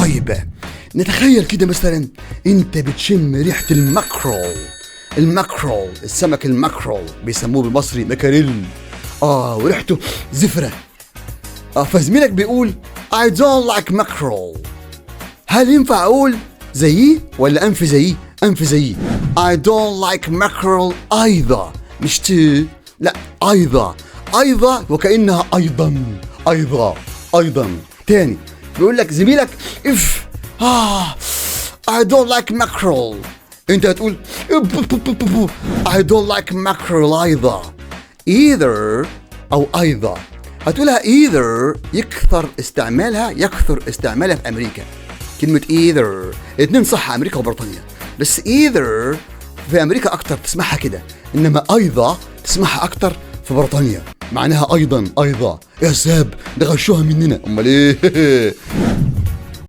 طيب نتخيل كده مثلا انت بتشم ريحة الماكرول. الماكرول، السمك الماكرول بيسموه بالمصري مكاريل. وريحته زفرة. فزميلك بيقول I don't like mackerel. هل ينفع اقول زيه ولا انفي زيه؟ انفي زيه. I don't like mackerel ايضا، مش تي، لا ايضا. ايضا وكأنها ايضا. تاني بيقول لك زميلك اف I don't like mackerel، انت هتقول I don't like mackerel ايضا. either او ايضا هتقولها either يكثر استعمالها في امريكا. كلمة either اتنين صح، امريكا وبريطانيا، بس either في امريكا اكتر تسمعها كده، انما ايضا تسمعها اكتر في بريطانيا، معناها ايضا. يا ساب ده غشوها مننا، امال ايه؟